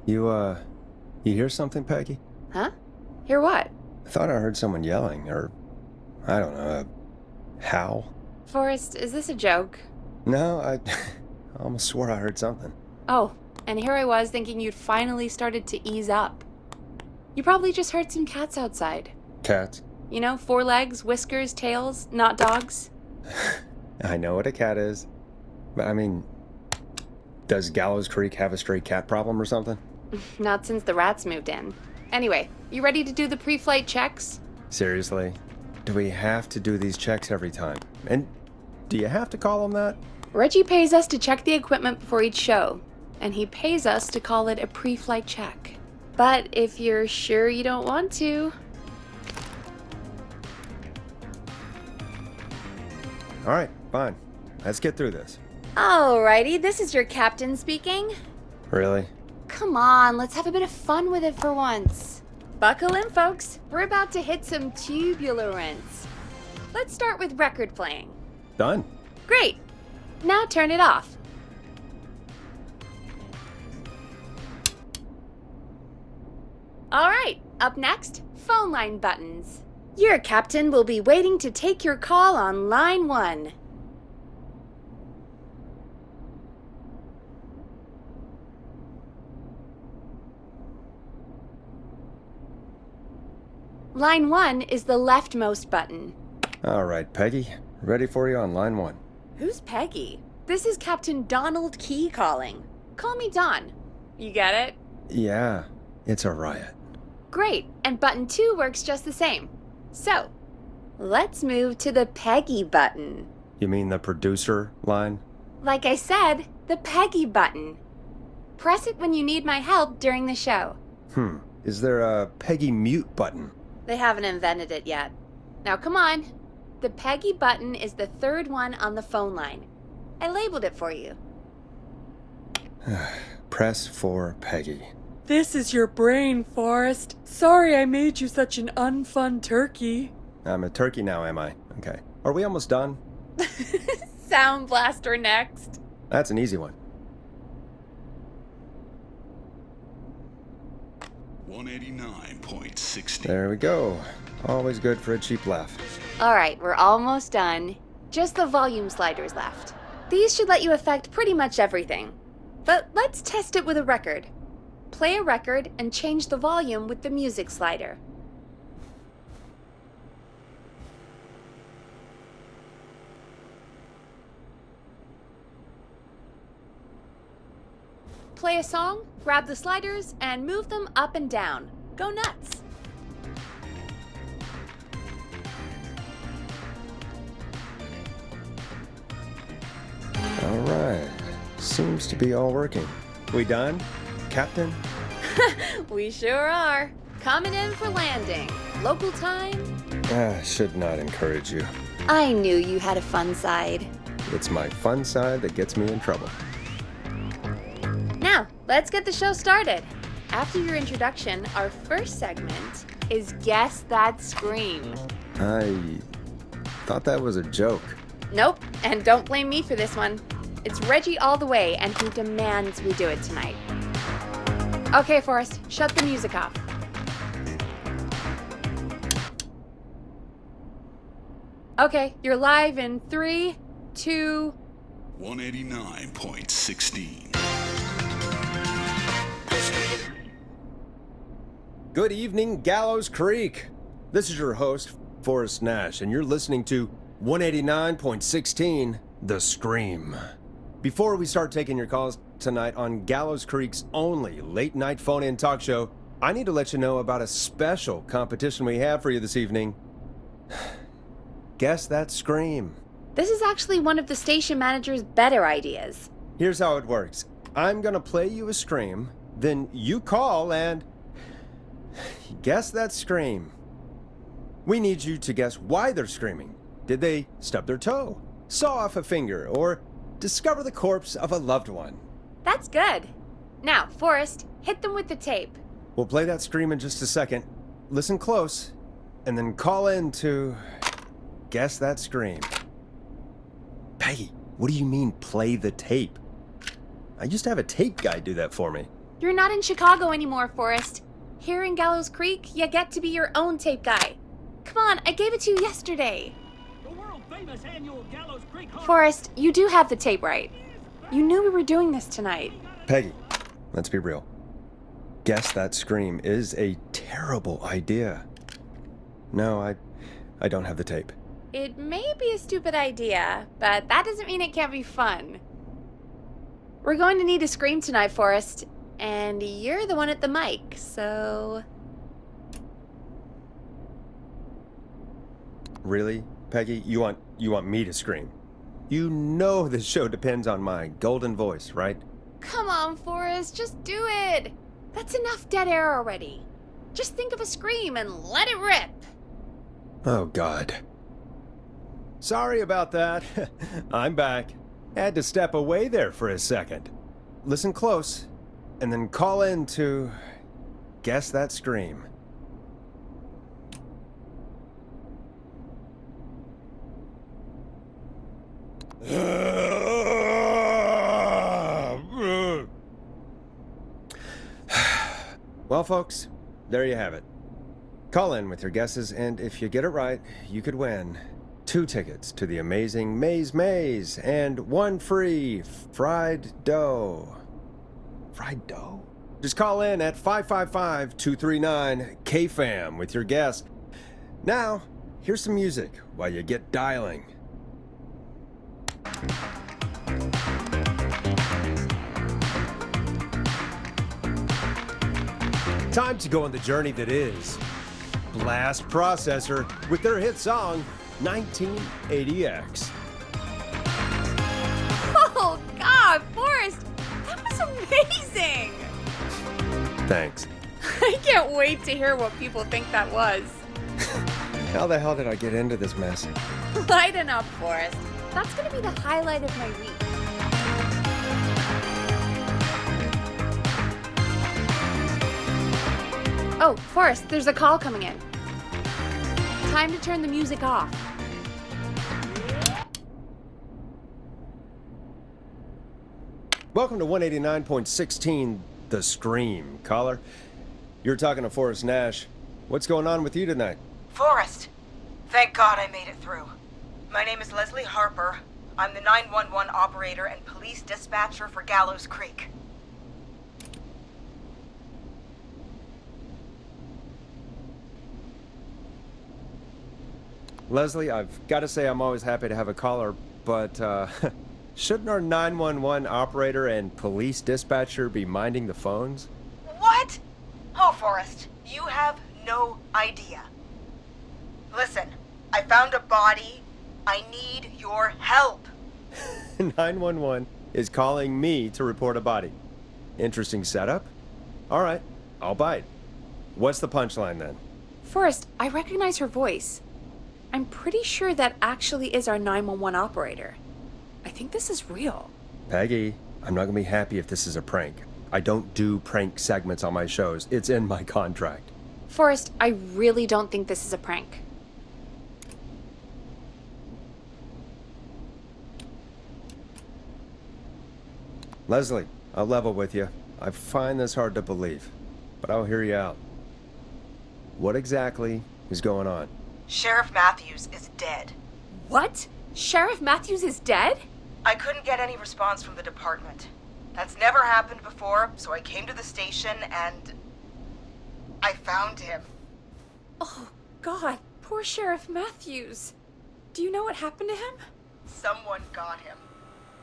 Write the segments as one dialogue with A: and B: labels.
A: You hear something, Peggy?
B: Huh? Hear what?
A: I thought I heard someone yelling, or, I don't know, a howl.
B: Forrest, is this a joke?
A: No, I almost swore I heard something.
B: Oh, and here I was thinking you'd finally started to ease up. You probably just heard some cats outside.
A: Cats?
B: You know, 4 legs, whiskers, tails, not dogs.
A: I know what a cat is, but I mean, does Gallows Creek have a stray cat problem or something?
B: Not since the rats moved in. Anyway, you ready to do the pre-flight checks?
A: Seriously? Do we have to do these checks every time? And do you have to call them that?
B: Reggie pays us to check the equipment before each show, and he pays us to call it a pre-flight check. But if you're sure you don't want to...
A: All right, fine. Let's get through this.
B: Alrighty, this is your captain speaking.
A: Really?
B: Come on, let's have a bit of fun with it for once. Buckle in, folks. We're about to hit some tubulance. Let's start with record playing.
A: Done.
B: Great. Now turn it off. All right, up next, phone line buttons. Your captain will be waiting to take your call on line 1. Line 1 is the leftmost button.
A: All right, Peggy. Ready for you on line 1.
B: Who's Peggy? This is Captain Donald Key calling. Call me Don. You get it?
A: Yeah, it's a riot.
B: Great, and button 2 works just the same. So, let's move to the Peggy button.
A: You mean the producer line?
B: Like I said, the Peggy button. Press it when you need my help during the show.
A: Is there a Peggy mute button?
B: They haven't invented it yet. Now come on. The Peggy button is the 3rd one on the phone line. I labeled it for you.
A: Press for Peggy.
C: This is your brain, Forrest. Sorry I made you such an unfun turkey.
A: I'm a turkey now, am I? Okay. Are we almost done?
B: Sound blaster next.
A: That's an easy one.
D: 189.60.
A: There we go. Always good for a cheap laugh.
B: All right, we're almost done. Just the volume sliders left. These should let you affect pretty much everything. But let's test it with a record. Play a record and change the volume with the music slider. Play a song, grab the sliders, and move them up and down. Go nuts!
A: All right. Seems to be all working. We done, Captain?
B: We sure are. Coming in for landing. Local time.
A: Should not encourage you.
B: I knew you had a fun side.
A: It's my fun side that gets me in trouble.
B: Now, let's get the show started. After your introduction, our first segment is Guess That Scream.
A: I thought that was a joke.
B: Nope, and don't blame me for this one. It's Reggie all the way, and he demands we do it tonight. Okay, Forrest, shut the music off. Okay, you're live in 3, 2...
D: 189.16.
A: Good evening, Gallows Creek. This is your host, Forrest Nash, and you're listening to 189.16, The Scream. Before we start taking your calls tonight on Gallows Creek's only late-night phone-in talk show, I need to let you know about a special competition we have for you this evening. Guess That Scream.
B: This is actually one of the station manager's better ideas.
A: Here's how it works. I'm gonna play you a scream, then you call and guess that scream. We need you to guess why they're screaming. Did they stub their toe, saw off a finger, or discover the corpse of a loved one?
B: That's good. Now, Forrest, hit them with the tape.
A: We'll play that scream in just a second. Listen close, and then call in to guess that scream. Peggy, what do you mean play the tape? I used to have a tape guy do that for me.
B: You're not in Chicago anymore, Forrest. Here in Gallows Creek, you get to be your own tape guy. Come on, I gave it to you yesterday.
D: The world-famous annual Gallows Creek Horror-
B: Forrest, you do have the tape right. You knew we were doing this tonight.
A: Peggy, let's be real. Guess That Scream is a terrible idea. No, I don't have the tape.
B: It may be a stupid idea, but that doesn't mean it can't be fun. We're going to need a scream tonight, Forrest, and you're the one at the mic, so...
A: Really, Peggy? You want me to scream? You know this show depends on my golden voice, right?
B: Come on, Forrest, just do it. That's enough dead air already. Just think of a scream and let it rip.
A: Oh, God. Sorry about that. I'm back. Had to step away there for a second. Listen close, and then call in to Guess That Scream. Well, folks, there you have it. Call in with your guesses, and if you get it right, you could win 2 tickets to the amazing Maze and 1 free fried dough. Fried dough? Just call in at 555-239-KFAM with your guess. Now, here's some music while you get dialing. Time to go on the journey that is Blast Processor with their hit song 1980X.
B: Oh, God, Forrest, that was amazing.
A: Thanks.
B: I can't wait to hear what people think that was.
A: How the hell did I get into this mess?
B: Lighten up, Forrest. That's going to be the highlight of my week. Oh, Forrest, there's a call coming in. Time to turn the music off.
A: Welcome to 189.16, The Scream. Caller, you're talking to Forrest Nash. What's going on with you tonight?
E: Forrest, thank God I made it through. My name is Leslie Harper. I'm the 911 operator and police dispatcher for Gallows Creek.
A: Leslie, I've got to say I'm always happy to have a caller, but shouldn't our 911 operator and police dispatcher be minding the phones?
E: What? Oh, Forrest, you have no idea. Listen, I found a body. I need your help.
A: 911 is calling me to report a body. Interesting setup. All right, I'll bite. What's the punchline then?
B: Forrest, I recognize her voice. I'm pretty sure that actually is our 911 operator. I think this is real.
A: Peggy, I'm not going to be happy if this is a prank. I don't do prank segments on my shows. It's in my contract.
B: Forrest, I really don't think this is a prank.
A: Leslie, I'll level with you. I find this hard to believe, but I'll hear you out. What exactly is going on?
E: Sheriff Matthews is dead.
B: What? Sheriff Matthews is dead?
E: I couldn't get any response from the department. That's never happened before, so I came to the station and I found him.
B: Oh, God, poor Sheriff Matthews. Do you know what happened to him?
E: Someone got him.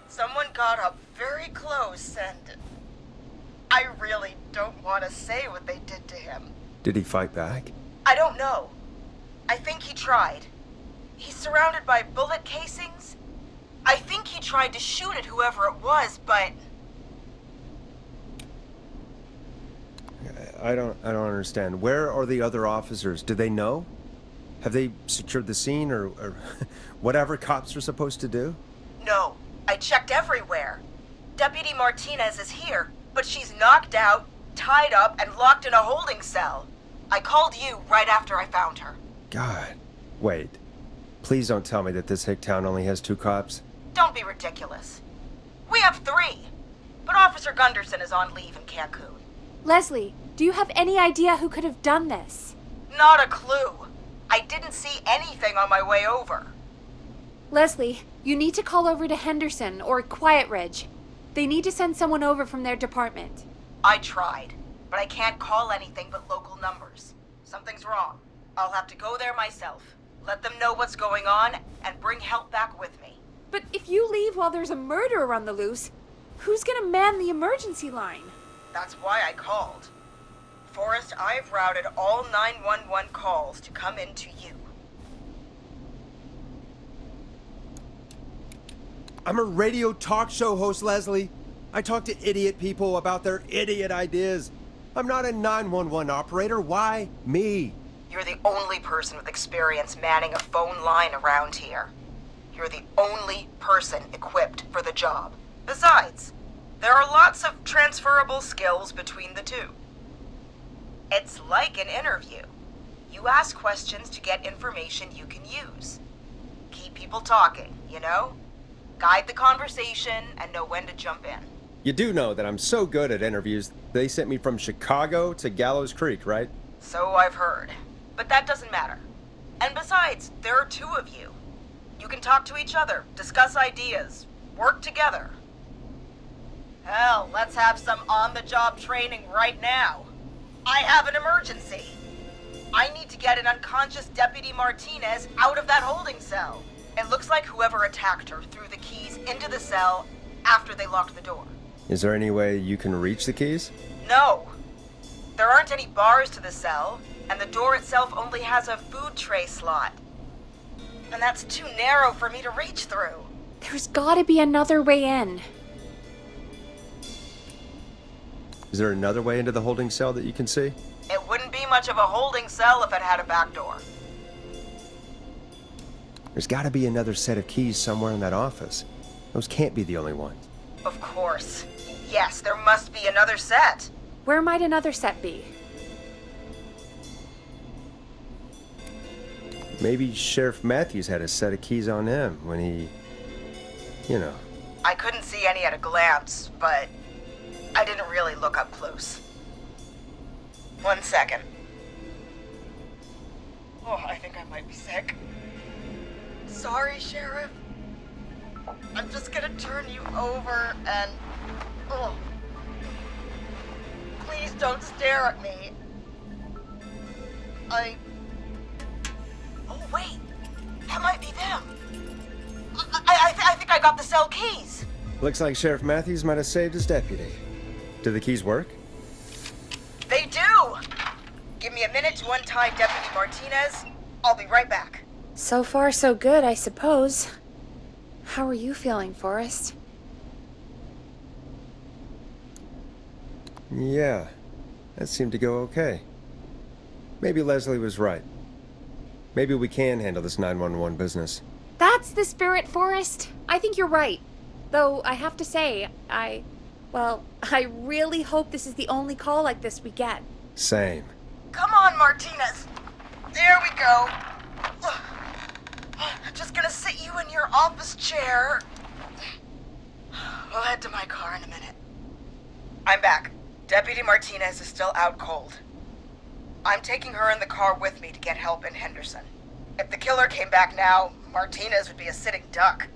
E: Someone got up very close and I really don't want to say what they did to him.
A: Did he fight back?
E: I don't know. I think he tried. He's surrounded by bullet casings. I think he tried to shoot at whoever it was, but
A: I don't understand. Where are the other officers? Do they know? Have they secured the scene or whatever cops are supposed to do?
E: no. I checked everywhere. Deputy Martinez is here, but she's knocked out, tied up, and locked in a holding cell. I called you right after I found her.
A: God. Wait. Please don't tell me that this hick town only has 2 cops.
E: Don't be ridiculous. We have 3, but Officer Gunderson is on leave in Cancun.
B: Leslie, do you have any idea who could have done this?
E: Not a clue. I didn't see anything on my way over.
B: Leslie, you need to call over to Henderson or Quiet Ridge. They need to send someone over from their department.
E: I tried, but I can't call anything but local numbers. Something's wrong. I'll have to go there myself, let them know what's going on, and bring help back with me.
B: But if you leave while there's a murderer on the loose, who's gonna man the emergency line?
E: That's why I called. Forrest, I've routed all 911 calls to come in to you.
A: I'm a radio talk show host, Leslie. I talk to idiot people about their idiot ideas. I'm not a 911 operator. Why me?
E: You're the only person with experience manning a phone line around here. You're the only person equipped for the job. Besides, there are lots of transferable skills between the two. It's like an interview. You ask questions to get information you can use. Keep people talking, you know? Guide the conversation and know when to jump in.
A: You do know that I'm so good at interviews, they sent me from Chicago to Gallows Creek, right?
E: So I've heard. But that doesn't matter. And besides, there are two of you. You can talk to each other, discuss ideas, work together. Hell, let's have some on-the-job training right now. I have an emergency. I need to get an unconscious Deputy Martinez out of that holding cell. It looks like whoever attacked her threw the keys into the cell after they locked the door.
A: Is there any way you can reach the keys?
E: No. There aren't any bars to the cell, and the door itself only has a food tray slot. And that's too narrow for me to reach through.
B: There's gotta be another way in.
A: Is there another way into the holding cell that you can see?
E: It wouldn't be much of a holding cell if it had a back door.
A: There's gotta be another set of keys somewhere in that office. Those can't be the only ones.
E: Of course. Yes, there must be another set.
B: Where might another set be?
A: Maybe Sheriff Matthews had a set of keys on him when he... you know.
E: I couldn't see any at a glance, but I didn't really look up close. 1 second. Oh, I think I might be sick. Sorry, Sheriff. I'm just gonna turn you over and... Oh. Please don't stare at me. Oh, wait. That might be them. I think I got the cell keys.
A: Looks like Sheriff Matthews might have saved his deputy. Do the keys work?
E: They do! Give me a minute to untie Deputy Martinez. I'll be right back.
B: So far, so good, I suppose. How are you feeling, Forrest?
A: Yeah, that seemed to go okay. Maybe Leslie was right. Maybe we can handle this 911 business.
B: That's the spirit, Forrest. I think you're right. Though, I have to say, I really hope this is the only call like this we get.
A: Same.
E: Come on, Martinez. There we go. Just gonna sit you in your office chair. We'll head to my car in a minute. I'm back. Deputy Martinez is still out cold. I'm taking her in the car with me to get help in Henderson. If the killer came back now, Martinez would be a sitting duck.